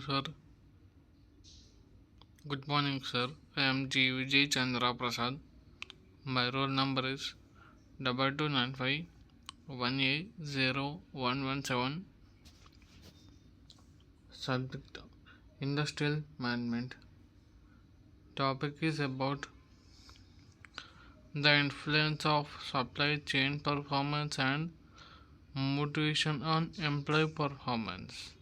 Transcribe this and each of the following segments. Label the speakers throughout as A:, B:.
A: sir. Good morning, sir. I am G. Vijay Chandra Prasad. My roll number is 2295 Subject Industrial Management. Topic is about the influence of supply chain performance and motivation on employee performance.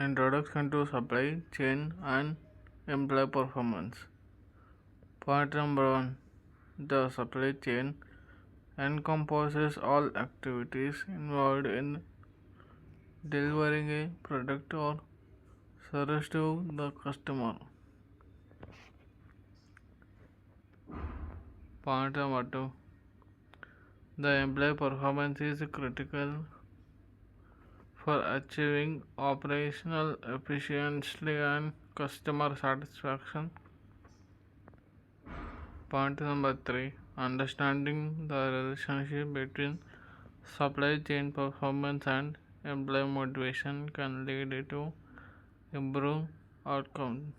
A: Introduction to supply chain and employee performance. Point number 1. The supply chain encompasses all activities involved in delivering a product or service to the customer. Point number 2. The employee performance is critical for achieving operational efficiency and customer satisfaction. Point number 3. Understanding the relationship between supply chain performance and employee motivation can lead to improved outcomes.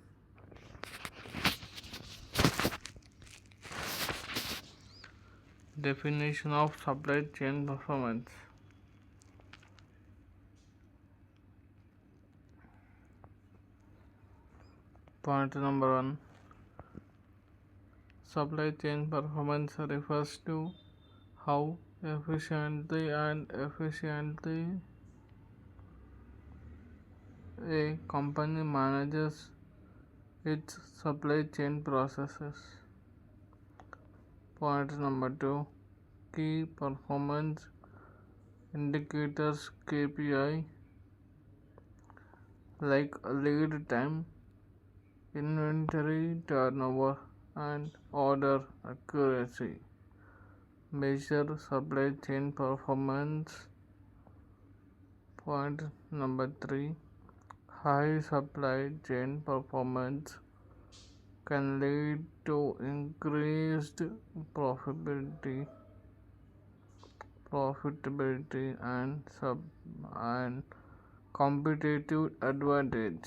A: Definition of supply chain performance. Point number 1. Supply chain performance refers to how efficiently a company manages its supply chain processes. Point number 2. Key performance indicators KPI like lead time, inventory turnover, and order accuracy measure supply chain performance. Point number 3. High supply chain performance can lead to increased profitability and competitive advantage.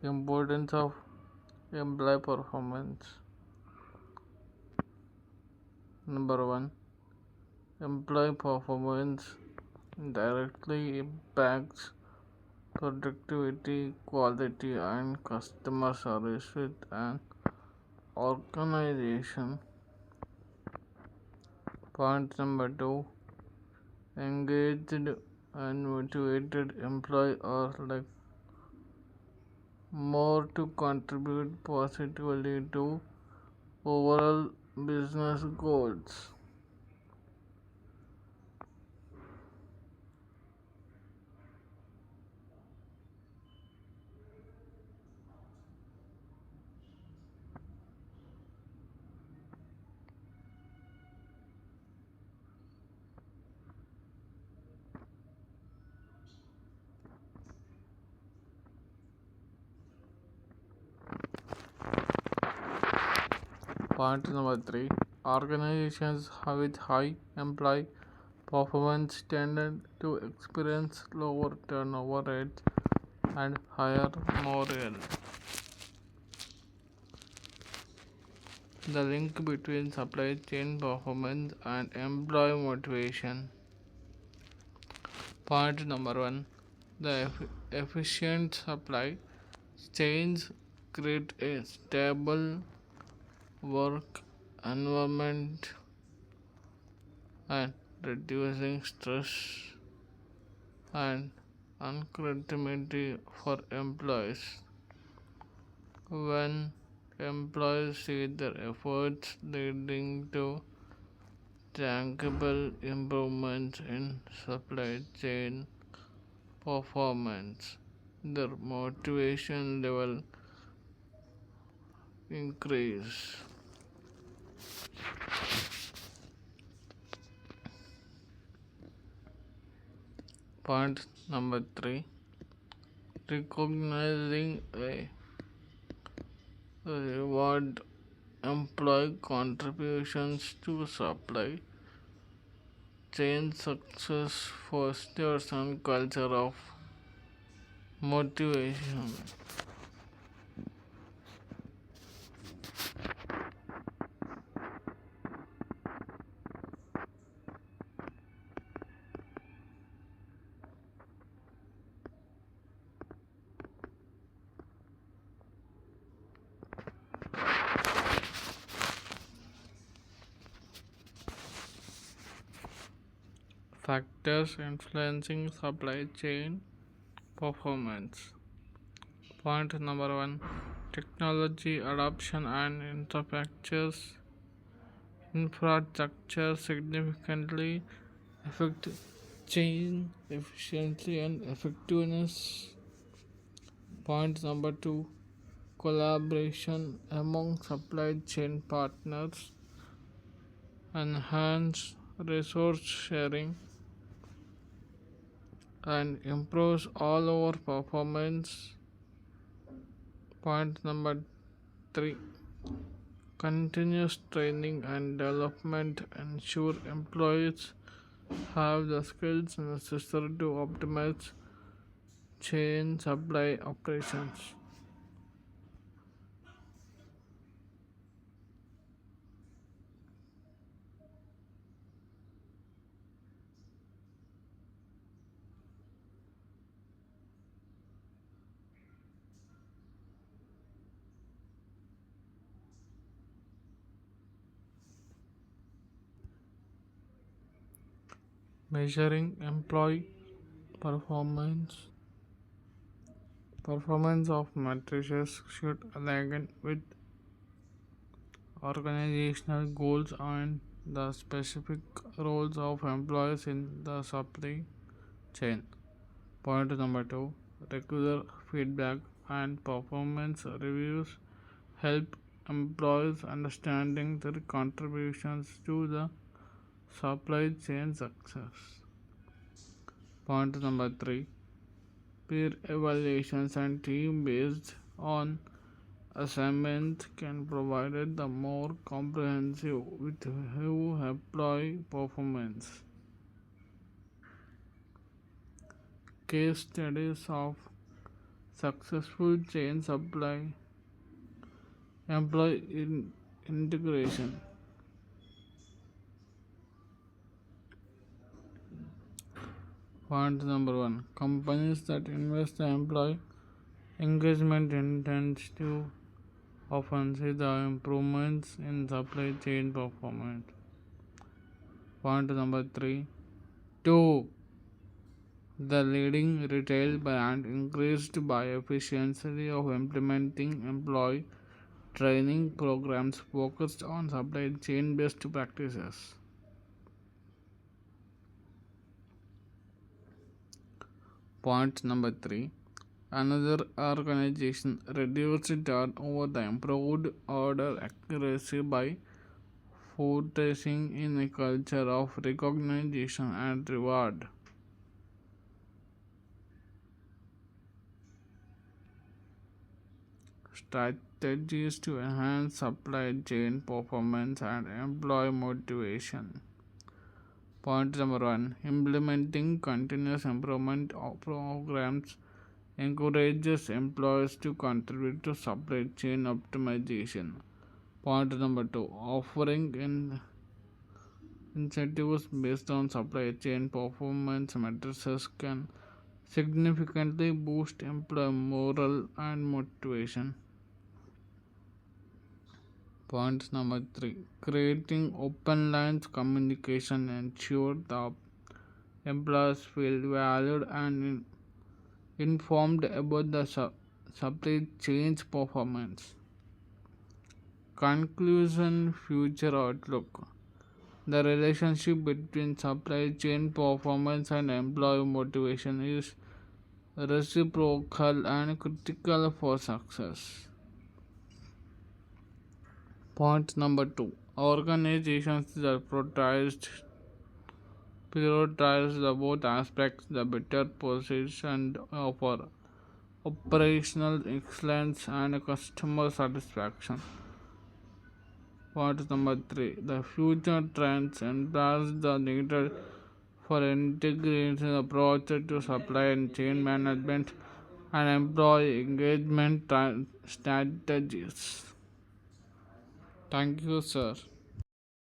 A: Importance of employee performance. Number 1. Employee performance directly impacts productivity, quality, and customer service with an organization. Point number 2. Engaged and motivated employees are more to contribute positively to overall business goals. Point number 3. Organizations with high employee performance tend to experience lower turnover rates and higher morale. The link between supply chain performance and employee motivation. Point number 1. The efficient supply chains create a stable work environment and reducing stress and uncertainty for employees. When employees see their efforts leading to tangible improvements in supply chain performance, their motivation level increase. Point Number 3, recognizing a reward employee contributions to supply chain success fosters a culture of motivation. Factors influencing supply chain performance. Point number 1, technology adoption and infrastructure significantly affect chain efficiency and effectiveness. Point number 2, collaboration among supply chain partners enhance resource sharing and improves all over performance. Point number 3, continuous training and development ensure employees have the skills necessary to optimize chain supply operations. Measuring employee performance performance of matrices should align with organizational goals and the specific roles of employees in the supply chain. Point number 2, regular feedback and performance reviews help employees understanding their contributions to the supply chain success. Point number 3, peer evaluations and team based on assignments can provide the more comprehensive with how employee performance. Case studies of successful chain supply employee integration. Point number 1, companies that invest in employee engagement intends to often see the improvements in supply chain performance. Point number 3, 2, the leading retail brand increased by efficiency of implementing employee training programs focused on supply chain best practices. Point number 3, another organization reduced turnover the improved order accuracy by focusing in a culture of recognition and reward. Strategies to enhance supply chain performance and employee motivation. Point number 1, implementing continuous improvement programs encourages employees to contribute to supply chain optimization. Point number 2, offering incentives based on supply chain performance matrices can significantly boost employee morale and motivation. Point number 3, creating open lines communication ensure the employees feel valued and informed about the supply chain performance. Conclusion, future outlook. The relationship between supply chain performance and employee motivation is reciprocal and critical for success. Point number 2, organizations that prioritize prioritize the both aspects, the better position for operational excellence and customer satisfaction. Point number three, the future trends embrace the needed for integrating approach to supply and chain management and employee engagement strategies. Thank you, sir.